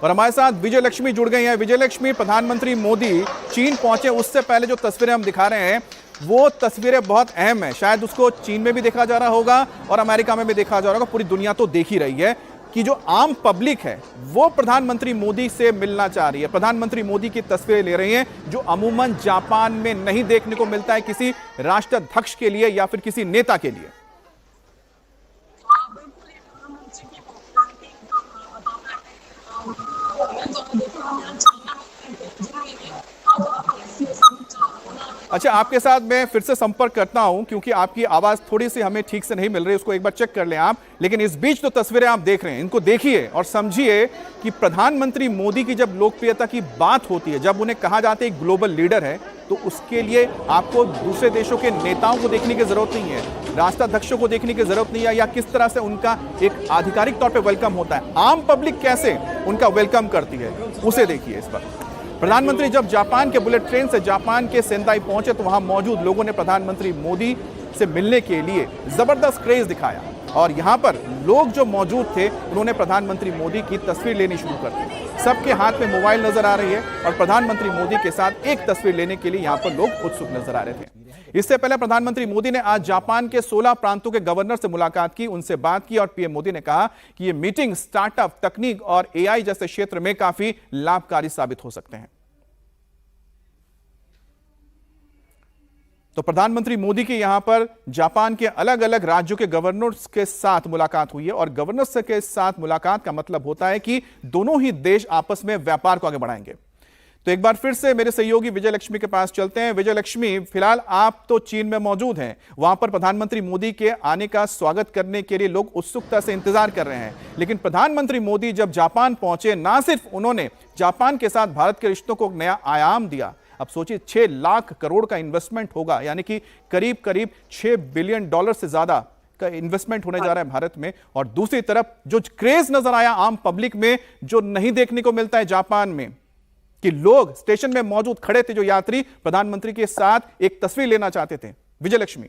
और हमारे साथ विजय लक्ष्मी जुड़ गई हैं। विजय लक्ष्मी, प्रधानमंत्री मोदी चीन पहुंचे उससे पहले जो तस्वीरें हम दिखा रहे हैं वो तस्वीरें बहुत अहम है। शायद उसको चीन में भी देखा जा रहा होगा और अमेरिका में भी देखा जा रहा होगा, पूरी दुनिया तो देख ही रही है कि जो आम पब्लिक है वो प्रधानमंत्री मोदी से मिलना चाह रही है। प्रधानमंत्री मोदी की तस्वीरें ले रही हैं जो अमूमन जापान में नहीं देखने को मिलता है किसी राष्ट्राध्यक्ष के लिए या फिर किसी नेता के लिए। अच्छा, आपके साथ मैं फिर से संपर्क करता हूं क्योंकि आपकी आवाज थोड़ी सी हमें ठीक से नहीं मिल रही, उसको एक बार चेक कर लें आप। लेकिन इस बीच तो तस्वीरें आप देख रहे हैं, इनको देखिए और समझिए कि प्रधानमंत्री मोदी की जब लोकप्रियता की बात होती है, जब उन्हें कहा जाता है एक ग्लोबल लीडर है, तो उसके लिए आपको दूसरे देशों के नेताओं को देखने की जरूरत नहीं है, राष्ट्राध्यक्षों को देखने की जरूरत नहीं है या किस तरह से उनका एक आधिकारिक तौर पर वेलकम होता है। आम पब्लिक कैसे उनका वेलकम करती है उसे देखिए। इस पर प्रधानमंत्री जब जापान के बुलेट ट्रेन से जापान के सेंदाई पहुंचे तो वहां मौजूद लोगों ने प्रधानमंत्री मोदी से मिलने के लिए जबरदस्त क्रेज दिखाया और यहां पर लोग जो मौजूद थे उन्होंने प्रधानमंत्री मोदी की तस्वीर लेनी शुरू कर दी। सबके हाथ में मोबाइल नजर आ रही है और प्रधानमंत्री मोदी के साथ एक तस्वीर लेने के लिए यहां पर लोग उत्सुक नजर आ रहे थे। इससे पहले प्रधानमंत्री मोदी ने आज जापान के 16 प्रांतों के गवर्नर से मुलाकात की, उनसे बात की और पीएम मोदी ने कहा कि ये मीटिंग स्टार्टअप, तकनीक और एआई जैसे क्षेत्र में काफी लाभकारी साबित हो सकते हैं। तो प्रधानमंत्री मोदी की यहां पर जापान के अलग अलग राज्यों के गवर्नर्स के साथ मुलाकात हुई है और गवर्नर्स के साथ मुलाकात का मतलब होता है कि दोनों ही देश आपस में व्यापार को आगे बढ़ाएंगे। तो एक बार फिर से मेरे सहयोगी विजय लक्ष्मी के पास चलते हैं। विजय लक्ष्मी, फिलहाल आप तो चीन में मौजूद हैं, वहां पर प्रधानमंत्री मोदी के आने का स्वागत करने के लिए लोग उत्सुकता से इंतजार कर रहे हैं, लेकिन प्रधानमंत्री मोदी जब जापान पहुंचे, ना सिर्फ उन्होंने जापान के साथ भारत के रिश्तों को नया आयाम दिया। अब सोचिए 6 लाख करोड़ का इन्वेस्टमेंट होगा, यानी कि करीब करीब $6 बिलियन से ज्यादा का इन्वेस्टमेंट होने जा रहा है भारत में। और दूसरी तरफ जो क्रेज नजर आया आम पब्लिक में, जो नहीं देखने को मिलता है जापान में, कि लोग स्टेशन में मौजूद खड़े थे जो यात्री प्रधानमंत्री के साथ एक तस्वीर लेना चाहते थे। विजय लक्ष्मी।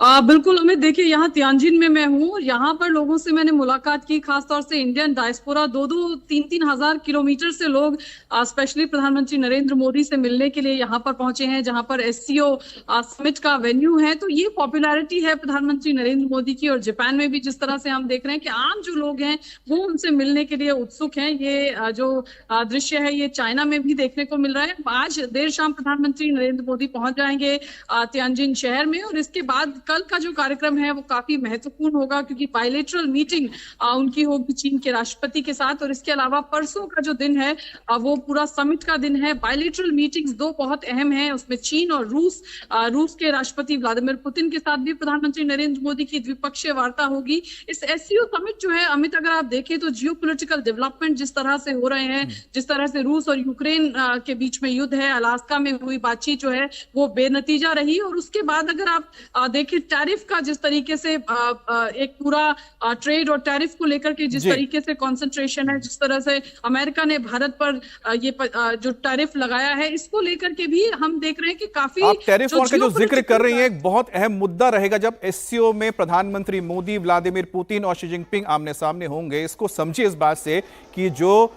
बिल्कुल अमित, देखिए यहाँ तियानजिन में मैं हूँ और यहाँ पर लोगों से मैंने मुलाकात की, खासतौर से इंडियन डायस्पोरा। 2-3 हजार किलोमीटर से लोग स्पेशली प्रधानमंत्री नरेंद्र मोदी से मिलने के लिए यहाँ पर पहुंचे हैं, जहाँ पर एससीओ समिट का वेन्यू है। तो ये पॉपुलैरिटी है प्रधानमंत्री नरेंद्र मोदी की। और जापान में भी जिस तरह से हम देख रहे हैं कि आम जो लोग हैं वो उनसे मिलने के लिए उत्सुक हैं। ये जो दृश्य है ये चाइना में भी देखने को मिल रहा है। आज देर शाम प्रधानमंत्री नरेंद्र मोदी पहुंच जाएंगे तियानजिन शहर में और इसके बाद कल का जो कार्यक्रम है वो काफी महत्वपूर्ण होगा, क्योंकि बायलेटरल मीटिंग उनकी होगी चीन के राष्ट्रपति के साथ। और इसके अलावा परसों का जो दिन है वो पूरा समिट का दिन है। बायलेटरल मीटिंग्स 2 बहुत अहम हैं, उसमें चीन और रूस के राष्ट्रपति व्लादिमीर पुतिन के साथ भी प्रधानमंत्री नरेंद्र मोदी की द्विपक्षीय वार्ता होगी। इस एससीओ समिट जो है अमित, अगर आप देखें तो जियोपॉलिटिकल डेवलपमेंट जिस तरह से हो रहे हैं, जिस तरह से रूस और यूक्रेन के बीच में युद्ध है, अलास्का में हुई बातचीत जो है वो बेनतीजा रही। और उसके बाद अगर आप देखें टैरिफ का जिस तरीके से एक पूरा ट्रेड और टैरिफ को लेकर के जिस तरीके से कंसंट्रेशन है, जिस तरह से अमेरिका ने भारत पर ये जो टैरिफ लगाया है, इसको लेकर के भी हम देख रहे हैं कि काफी आप टैरिफ वॉर का जो जिक्र कर रही हैं, एक बहुत अहम मुद्दा रहेगा जब एससीओ में प्रधानमंत्री मोदी, व्लादिमीर पुतिन और शी जिनपिंग आमने सामने होंगे। इसको समझिए इस बात से कि जो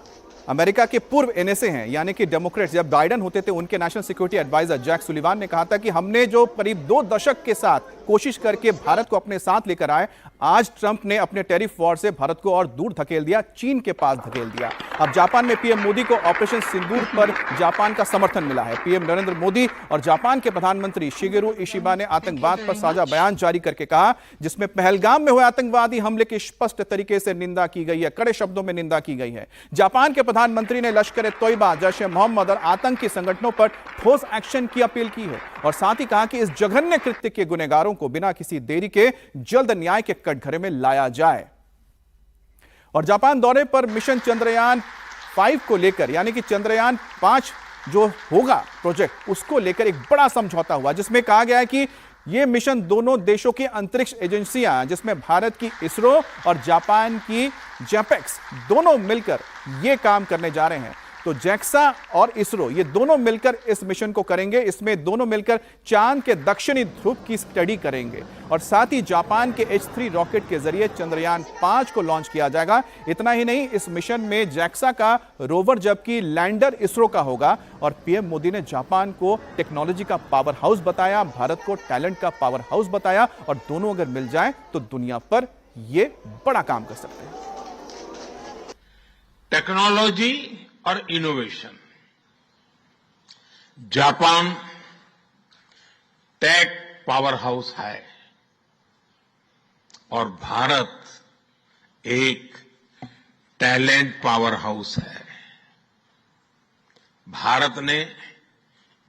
अमेरिका के पूर्व एनएसए हैं, यानी कि डेमोक्रेट्स, जब बाइडेन होते थे उनके national security adviser Jack Sullivan ने कहा था कि हमने जो करीब 2 दशक के साथ कोशिश करके भारत को अपने साथ लेकर आए, आज ट्रंप ने अपने टैरिफ वॉर से भारत को और दूर धकेल दिया, चीन के पास धकेल दिया। अब जापान में पीएम मोदी को ऑपरेशन सिंदूर पर जापान का समर्थन मिला है। पीएम नरेंद्र मोदी और जापान के प्रधानमंत्री शिगेरू इशिबा ने आतंकवाद पर साझा बयान जारी करके कहा, जिसमें पहलगाम में हुए आतंकवादी हमले की स्पष्ट तरीके से निंदा की गई है, कड़े शब्दों में निंदा की गई है। जापान के प्रधानमंत्री ने लश्कर-ए-तोयबा, जैश-ए-मोहम्मद और आतंकी संगठनों पर ठोस एक्शन की अपील की है और साथ ही कहा कि इस जघन्य कृत्य के गुनहगारों को बिना किसी देरी के जल्द न्याय के कटघरे में लाया जाए। और जापान दौरे पर मिशन चंद्रयान 5 को लेकर, यानी कि चंद्रयान 5 जो होगा प्रोजेक्ट, उसको लेकर एक बड़ा समझौता हुआ, जिसमें कहा गया है कि यह मिशन दोनों देशों की अंतरिक्ष एजेंसियां, जिसमें भारत की इसरो और जापान की जैपेक्स, दोनों मिलकर यह काम करने जा रहे हैं। तो जैक्सा और इसरो ये दोनों मिलकर इस मिशन को करेंगे। इसमें दोनों मिलकर चांद के दक्षिणी ध्रुव की स्टडी करेंगे और साथ ही जापान के H3 रॉकेट के जरिए चंद्रयान 5 को लॉन्च किया जाएगा। इतना ही नहीं, इस मिशन में जैक्सा का रोवर जबकि लैंडर इसरो का होगा। और पीएम मोदी ने जापान को टेक्नोलॉजी का पावर हाउस बताया, भारत को टैलेंट का पावर हाउस बताया और दोनों अगर मिल जाएं तो दुनिया पर ये बड़ा काम कर सकते हैं। टेक्नोलॉजी और innovation, Japan tech powerhouse है और भारत एक टैलेंट पावर हाउस है। भारत ने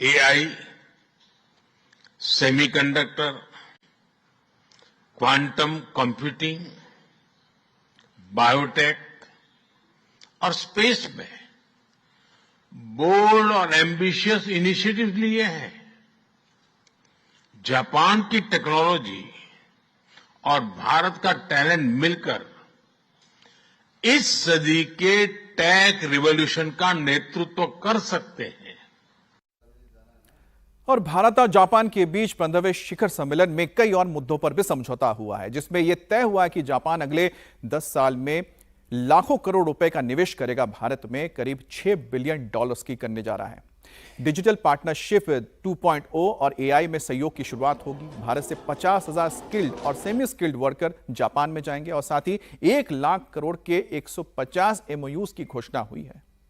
AI, semiconductor, quantum computing, biotech और स्पेस में बोल्ड और एम्बिशियस इनिशिएटिव लिए हैं। जापान की टेक्नोलॉजी और भारत का टैलेंट मिलकर इस सदी के टेक रिवॉल्यूशन का नेतृत्व कर सकते हैं। और भारत और जापान के बीच 15वें शिखर सम्मेलन में कई और मुद्दों पर भी समझौता हुआ है, जिसमें यह तय हुआ है कि जापान अगले 10 साल में लाखों करोड़ रुपए का निवेश करेगा। भारत में करीब $6 बिलियन की करने जा रहा है। डिजिटल पार्टनरशिप 2.0 और एआई में सहयोग की शुरुआत होगी। भारत से 50,000 स्किल्ड और सेमी स्किल्ड वर्कर जापान में जाएंगे और साथ ही 1 लाख करोड़ के 150 MOUs की घोषणा हुई है।